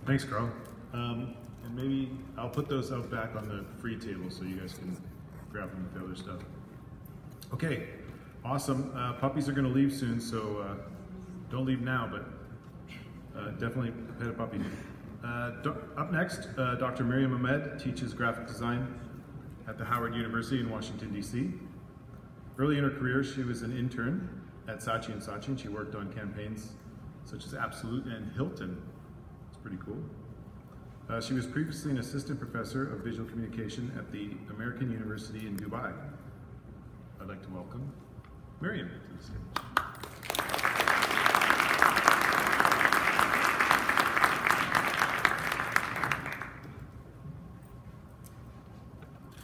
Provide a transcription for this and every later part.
Thanks, Carl. And maybe I'll put those out back on the free table so you guys can grab them with the other stuff. Okay, awesome. Puppies are going to leave soon, so don't leave now, but definitely pet a puppy. Up next, Dr. Miriam Ahmed teaches graphic design at the Howard University in Washington, D.C. Early in her career, she was an intern at Saatchi & Saatchi, and she worked on campaigns such as Absolute and Hilton. It's pretty cool. She was previously an assistant professor of visual communication at the American University in Dubai. I'd like to welcome Miriam to the stage.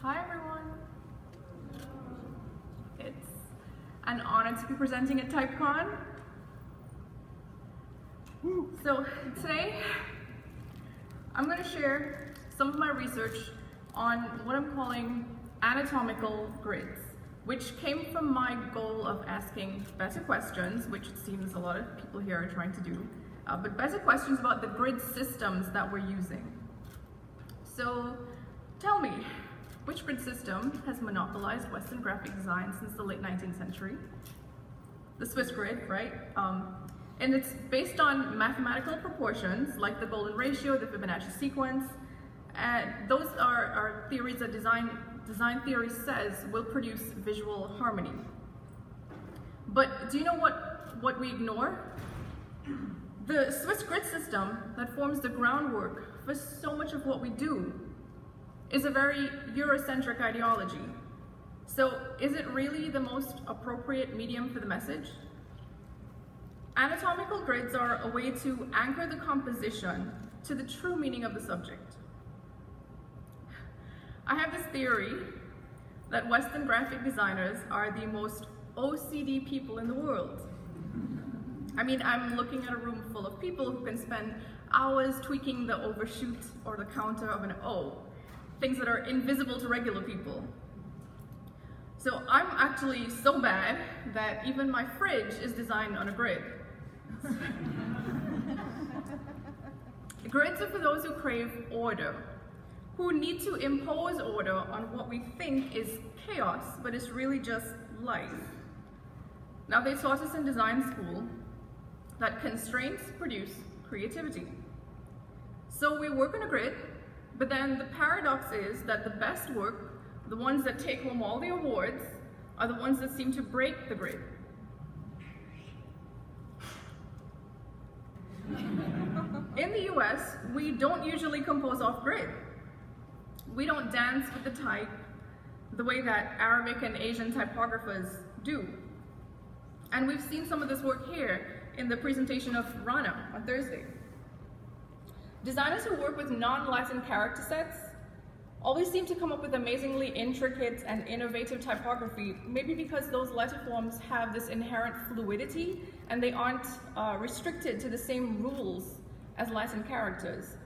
Hi everyone. It's an honor to be presenting at TypeCon. So today, I'm going to share some of my research on what I'm calling anatomical grids, which came from my goal of asking better questions, which it seems a lot of people here are trying to do, but better questions about the grid systems that we're using. So tell me, which grid system has monopolized Western graphic design since the late 19th century? The Swiss grid, right? And it's based on mathematical proportions, like the golden ratio, the Fibonacci sequence. Those are theories that design theory says will produce visual harmony. But do you know what we ignore? The Swiss grid system that forms the groundwork for so much of what we do is a very Eurocentric ideology. So is it really the most appropriate medium for the message? Anatomical grids are a way to anchor the composition to the true meaning of the subject. I have this theory that Western graphic designers are the most OCD people in the world. I mean, I'm looking at a room full of people who can spend hours tweaking the overshoot or the counter of an O, things that are invisible to regular people. So I'm actually so bad that even my fridge is designed on a grid. Grids are for those who crave order, who need to impose order on what we think is chaos, but it's really just life. Now, they taught us in design school that constraints produce creativity. So we work on a grid, but then the paradox is that the best work, the ones that take home all the awards, are the ones that seem to break the grid. In the US, we don't usually compose off grid. We don't dance with the type the way that Arabic and Asian typographers do. And we've seen some of this work here in the presentation of Rana on Thursday. Designers who work with non-Latin character sets always seem to come up with amazingly intricate and innovative typography, maybe because those letter forms have this inherent fluidity and they aren't restricted to the same rules as Latin characters.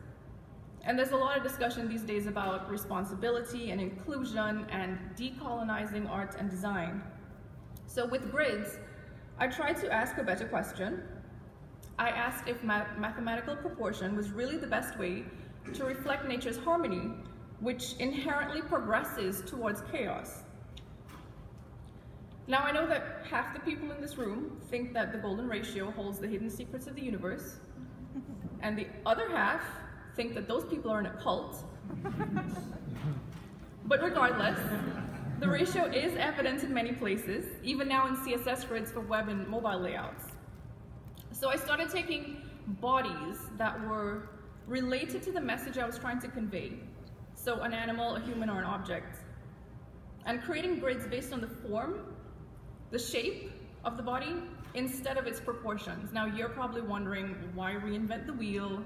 And there's a lot of discussion these days about responsibility and inclusion and decolonizing art and design. So with grids, I tried to ask a better question. I asked if mathematical proportion was really the best way to reflect nature's harmony, which inherently progresses towards chaos. Now, I know that half the people in this room think that the golden ratio holds the hidden secrets of the universe, and the other half think that those people are in a cult. But regardless, the ratio is evident in many places, even now in CSS grids for web and mobile layouts. So I started taking bodies that were related to the message I was trying to convey. So an animal, a human, or an object. And creating grids based on the form, the shape of the body, instead of its proportions. Now you're probably wondering, why reinvent the wheel?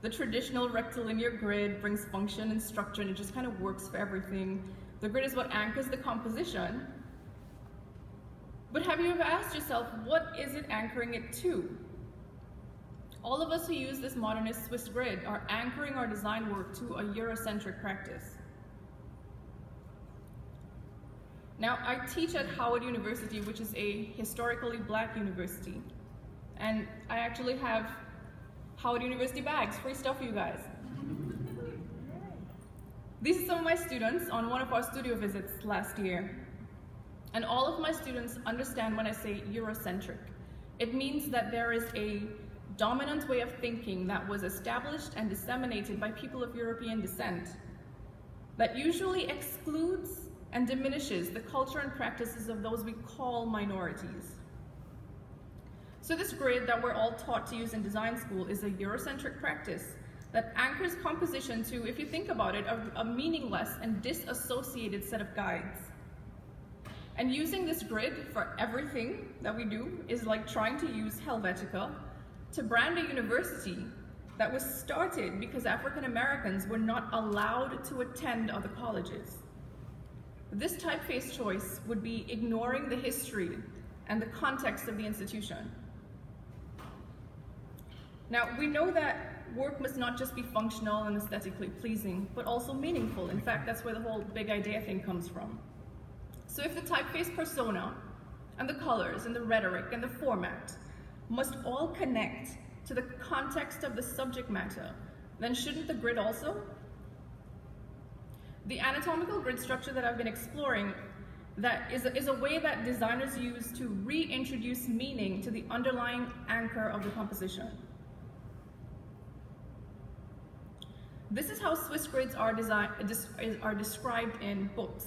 The traditional rectilinear grid brings function and structure and it just kind of works for everything. The grid is what anchors the composition. But have you ever asked yourself, what is it anchoring it to? All of us who use this modernist Swiss grid are anchoring our design work to a Eurocentric practice. Now, I teach at Howard University, which is a historically Black university. And I actually have Howard University bags, free stuff for you guys. These are some of my students on one of our studio visits last year. And all of my students understand when I say Eurocentric. It means that there is a dominant way of thinking that was established and disseminated by people of European descent that usually excludes and diminishes the culture and practices of those we call minorities. So this grid that we're all taught to use in design school is a Eurocentric practice that anchors composition to, if you think about it, a meaningless and disassociated set of guides. And using this grid for everything that we do is like trying to use Helvetica to brand a university that was started because African Americans were not allowed to attend other colleges. This typeface choice would be ignoring the history and the context of the institution. Now, we know that work must not just be functional and aesthetically pleasing, but also meaningful. In fact, that's where the whole big idea thing comes from. So if the typeface persona and the colors and the rhetoric and the format must all connect to the context of the subject matter, then shouldn't the grid also? The anatomical grid structure that I've been exploring that is a way that designers use to reintroduce meaning to the underlying anchor of the composition. This is how Swiss grids are described in books.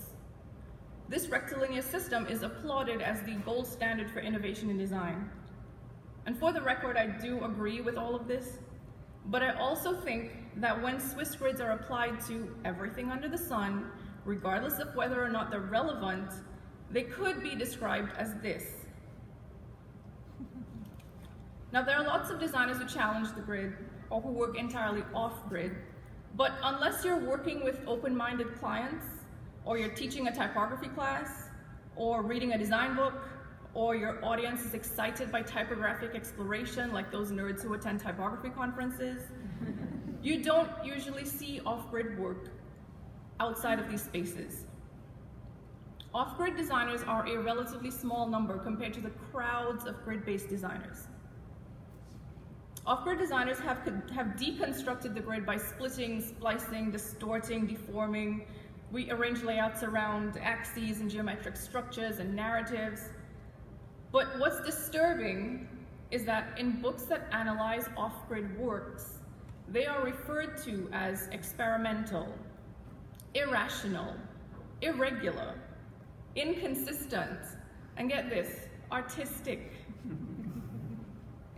This rectilinear system is applauded as the gold standard for innovation in design. And for the record, I do agree with all of this, but I also think that when Swiss grids are applied to everything under the sun, regardless of whether or not they're relevant, they could be described as this. Now, there are lots of designers who challenge the grid or who work entirely off-grid, but unless you're working with open-minded clients, or you're teaching a typography class, or reading a design book, or your audience is excited by typographic exploration, like those nerds who attend typography conferences, you don't usually see off-grid work outside of these spaces. Off-grid designers are a relatively small number compared to the crowds of grid-based designers. Off-grid designers have deconstructed the grid by splitting, splicing, distorting, deforming. We arrange layouts around axes and geometric structures and narratives. But what's disturbing is that in books that analyze off-grid works, they are referred to as experimental, irrational, irregular, inconsistent, and get this, artistic.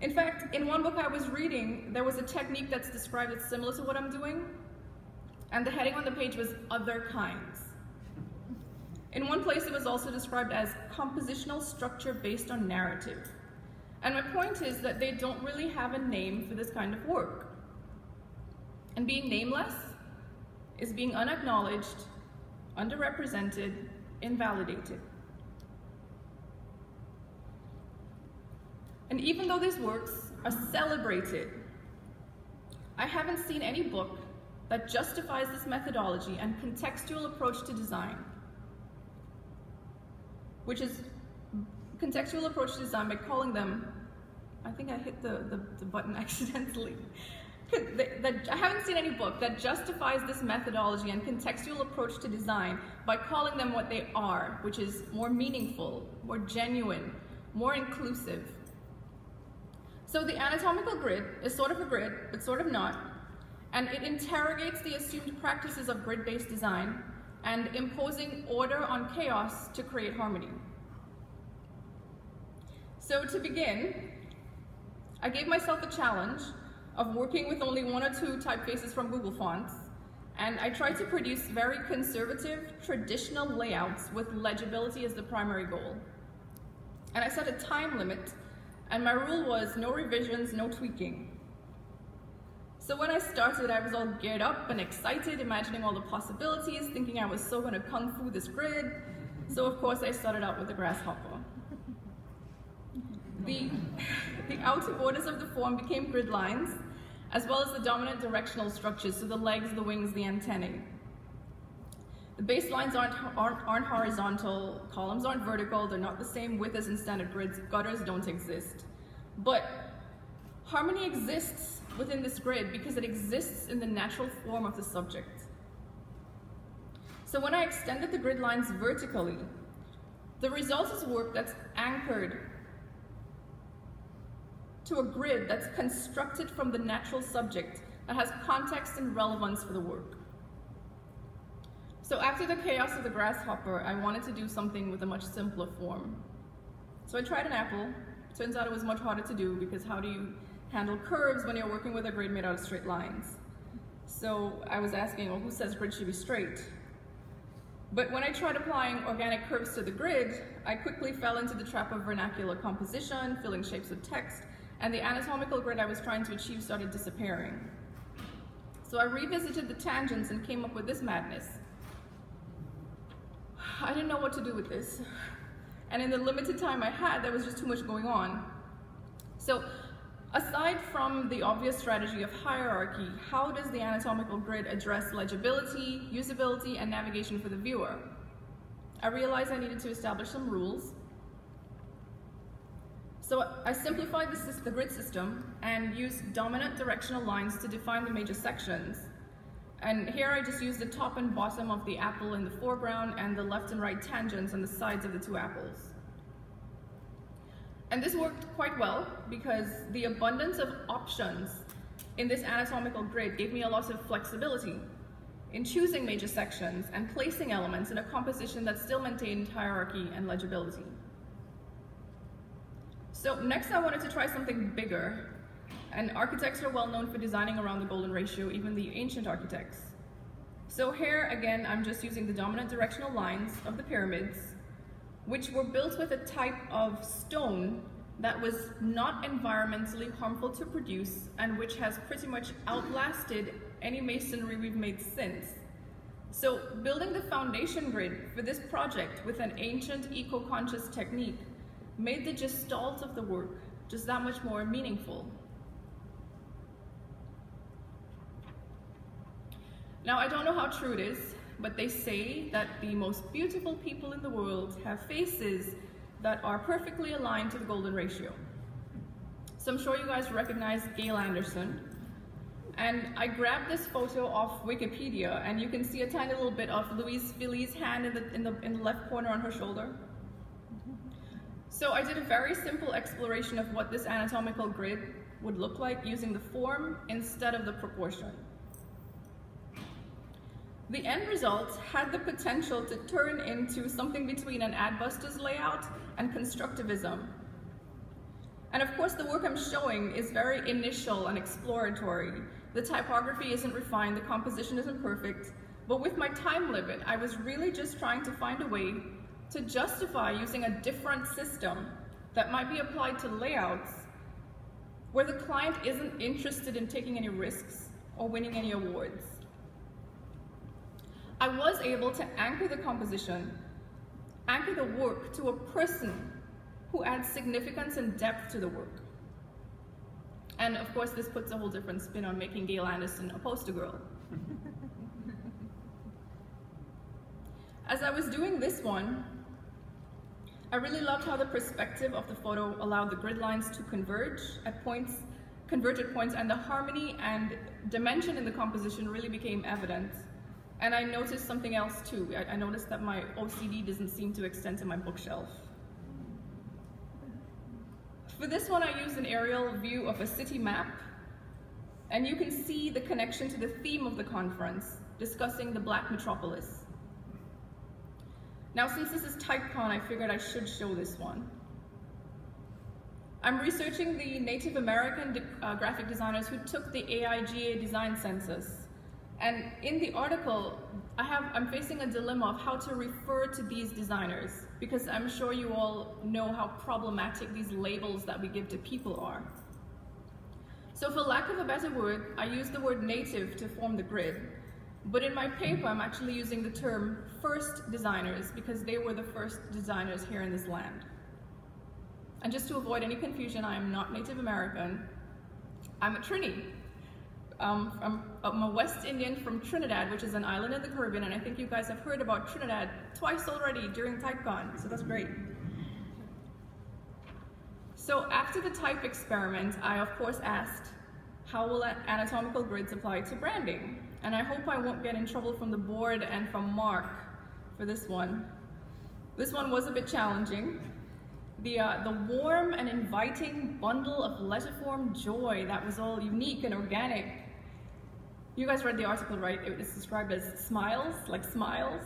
In fact, in one book I was reading, there was a technique that's described as similar to what I'm doing, and the heading on the page was other kinds. In one place, it was also described as compositional structure based on narrative. And my point is that they don't really have a name for this kind of work. And being nameless is being unacknowledged, underrepresented, invalidated. And even though these works are celebrated, I haven't seen any book that justifies this methodology and contextual approach to design, which is contextual approach to design by calling them, I think I hit the button accidentally. I haven't seen any book that justifies this methodology and contextual approach to design by calling them what they are, which is more meaningful, more genuine, more inclusive. So the anatomical grid is sort of a grid, but sort of not, and it interrogates the assumed practices of grid-based design and imposing order on chaos to create harmony. So to begin, I gave myself a challenge of working with only 1 or 2 typefaces from Google Fonts, and I tried to produce very conservative, traditional layouts with legibility as the primary goal. And I set a time limit, and my rule was no revisions, no tweaking. So when I started, I was all geared up and excited, imagining all the possibilities, thinking I was so going to kung fu this grid. So of course I started out with the grasshopper. The outer borders of the form became grid lines, as well as the dominant directional structures, so the legs, the wings, the antennae. The baselines aren't horizontal, columns aren't vertical, they're not the same width as in standard grids, gutters don't exist. But Harmony exists within this grid because it exists in the natural form of the subject. So when I extended the grid lines vertically, the result is work that's anchored to a grid that's constructed from the natural subject that has context and relevance for the work. So after the chaos of the grasshopper, I wanted to do something with a much simpler form. So I tried an apple. Turns out it was much harder to do because how do you handle curves when you're working with a grid made out of straight lines? So I was asking, well, who says grid should be straight? But when I tried applying organic curves to the grid, I quickly fell into the trap of vernacular composition, filling shapes with text, and the anatomical grid I was trying to achieve started disappearing. So I revisited the tangents and came up with this madness. I didn't know what to do with this. And in the limited time I had, there was just too much going on. So aside from the obvious strategy of hierarchy, how does the anatomical grid address legibility, usability, and navigation for the viewer? I realized I needed to establish some rules. So I simplified the grid system and used dominant directional lines to define the major sections. And here I just used the top and bottom of the apple in the foreground and the left and right tangents on the sides of the two apples. And this worked quite well because the abundance of options in this anatomical grid gave me a lot of flexibility in choosing major sections and placing elements in a composition that still maintained hierarchy and legibility. So next I wanted to try something bigger. And architects are well known for designing around the golden ratio, even the ancient architects. So here, again, I'm just using the dominant directional lines of the pyramids, which were built with a type of stone that was not environmentally harmful to produce and which has pretty much outlasted any masonry we've made since. So building the foundation grid for this project with an ancient eco-conscious technique made the gestalt of the work just that much more meaningful. Now, I don't know how true it is, but they say that the most beautiful people in the world have faces that are perfectly aligned to the golden ratio. So I'm sure you guys recognize Gail Anderson. And I grabbed this photo off Wikipedia, and you can see a tiny little bit of Louise Philly's hand in the left corner on her shoulder. So I did a very simple exploration of what this anatomical grid would look like using the form instead of the proportion. The end result had the potential to turn into something between an Adbusters layout and constructivism. And of course, the work I'm showing is very initial and exploratory. The typography isn't refined, the composition isn't perfect, but with my time limit, I was really just trying to find a way to justify using a different system that might be applied to layouts where the client isn't interested in taking any risks or winning any awards. I was able to anchor the composition, anchor the work to a person who adds significance and depth to the work. And of course, this puts a whole different spin on making Gail Anderson a poster girl. As I was doing this one, I really loved how the perspective of the photo allowed the grid lines to converge at points, and the harmony and dimension in the composition really became evident. And I noticed something else too. I noticed that my OCD doesn't seem to extend to my bookshelf. For this one, I used an aerial view of a city map, and you can see the connection to the theme of the conference, discussing the Black metropolis. Now, since this is TypeCon, I figured I should show this one. I'm researching the Native American graphic designers who took the AIGA design census. And in the article, I'm facing a dilemma of how to refer to these designers, because I'm sure you all know how problematic these labels that we give to people are. So for lack of a better word, I use the word native to form the grid. But in my paper, I'm actually using the term first designers because they were the first designers here in this land. And just to avoid any confusion, I am not Native American. I'm a Trini. I'm a West Indian from Trinidad, which is an island in the Caribbean, and I think you guys have heard about Trinidad twice already during TypeCon, so that's great. So after the type experiment, I of course asked, how will anatomical grids apply to branding? And I hope I won't get in trouble from the board and from Mark for this one. This one was a bit challenging. The warm and inviting bundle of letterform joy that was all unique and organic. You guys read the article, right? It was described as smiles, like smiles.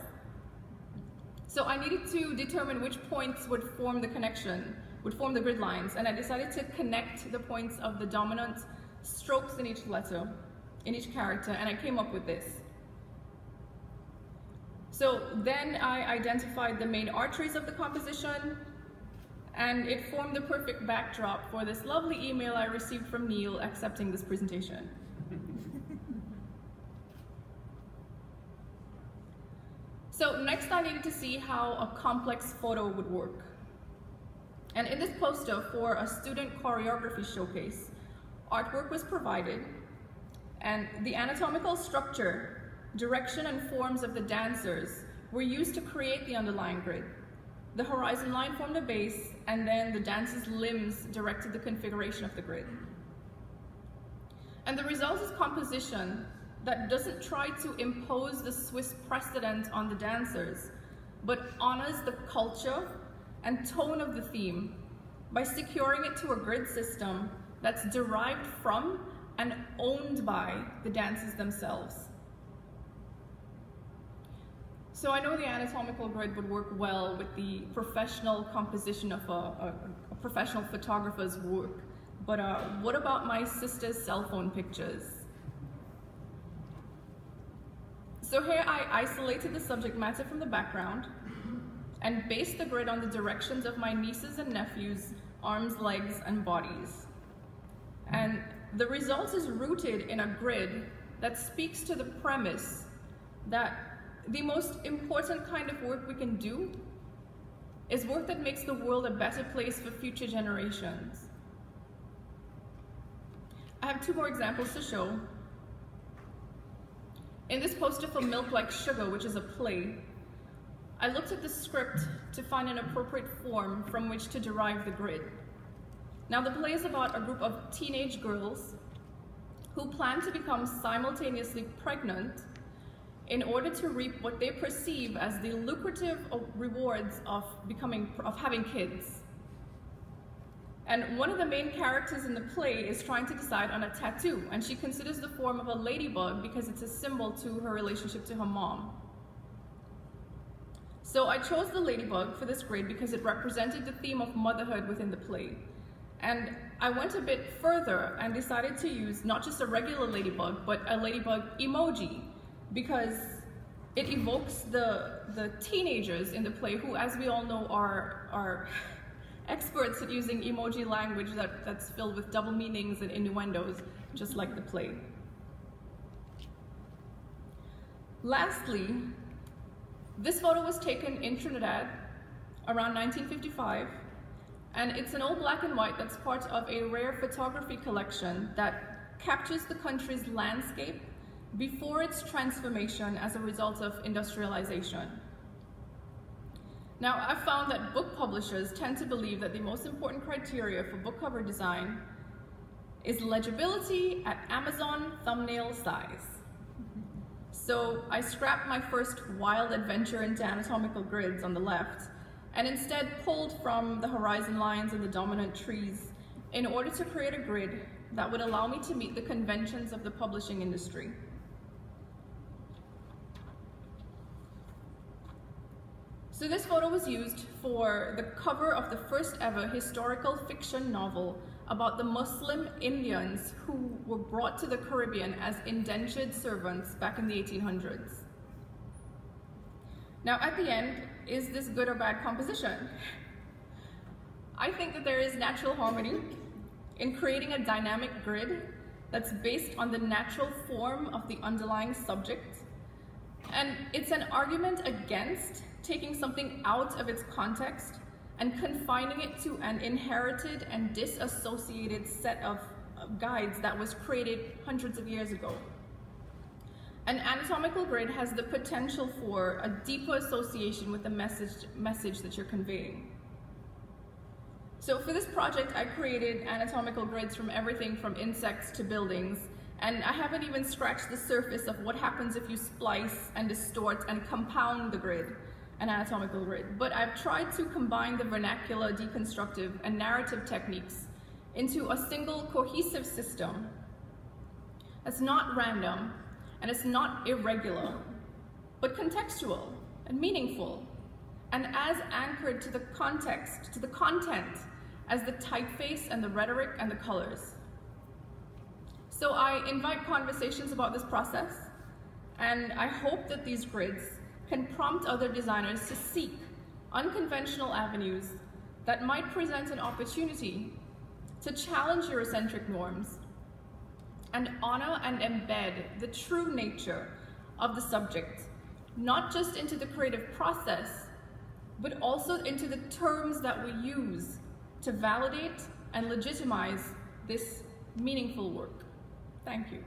So I needed to determine which points would form the connection, would form the grid lines, and I decided to connect the points of the dominant strokes in each letter, in each character, and I came up with this. So then I identified the main arteries of the composition, and it formed the perfect backdrop for this lovely email I received from Neil accepting this presentation. So next I needed to see how a complex photo would work. And in this poster for a student choreography showcase, artwork was provided, and the anatomical structure, direction, and forms of the dancers were used to create the underlying grid. The horizon line formed the base, and then the dancer's limbs directed the configuration of the grid. And the result is composition that doesn't try to impose the Swiss precedent on the dancers, but honors the culture and tone of the theme by securing it to a grid system that's derived from and owned by the dancers themselves. So I know the anatomical grid would work well with the professional composition of a professional photographer's work, but what about my sister's cell phone pictures? So here I isolated the subject matter from the background and based the grid on the directions of my nieces and nephews' arms, legs, and bodies. And the result is rooted in a grid that speaks to the premise that the most important kind of work we can do is work that makes the world a better place for future generations. I have two more examples to show. In this poster for Milk Like Sugar, which is a play, I looked at the script to find an appropriate form from which to derive the grid. Now, the play is about a group of teenage girls who plan to become simultaneously pregnant in order to reap what they perceive as the lucrative rewards of having kids. And one of the main characters in the play is trying to decide on a tattoo, and she considers the form of a ladybug because it's a symbol to her relationship to her mom. So I chose the ladybug for this grid because it represented the theme of motherhood within the play. And I went a bit further and decided to use not just a regular ladybug, but a ladybug emoji, because it evokes the teenagers in the play who, as we all know, are experts at using emoji language that's filled with double meanings and innuendos, just like the play. Lastly, this photo was taken in Trinidad around 1955, and it's an old black and white that's part of a rare photography collection that captures the country's landscape before its transformation as a result of industrialization. Now, I've found that book publishers tend to believe that the most important criteria for book cover design is legibility at Amazon thumbnail size. So I scrapped my first wild adventure into anatomical grids on the left, and instead pulled from the horizon lines and the dominant trees in order to create a grid that would allow me to meet the conventions of the publishing industry. So this photo was used for the cover of the first ever historical fiction novel about the Muslim Indians who were brought to the Caribbean as indentured servants back in the 1800s. Now, at the end, is this good or bad composition? I think that there is natural harmony in creating a dynamic grid that's based on the natural form of the underlying subject, and it's an argument against taking something out of its context and confining it to an inherited and disassociated set of guides that was created hundreds of years ago. An anatomical grid has the potential for a deeper association with the message that you're conveying. So for this project, I created anatomical grids from everything from insects to buildings, and I haven't even scratched the surface of what happens if you splice and distort and compound the grid, an anatomical grid. But I've tried to combine the vernacular, deconstructive, and narrative techniques into a single cohesive system that's not random and it's not irregular, but contextual and meaningful, and as anchored to the context, to the content, as the typeface and the rhetoric and the colors. So I invite conversations about this process, and I hope that these grids can prompt other designers to seek unconventional avenues that might present an opportunity to challenge Eurocentric norms and honor and embed the true nature of the subject, not just into the creative process, but also into the terms that we use to validate and legitimize this meaningful work. Thank you.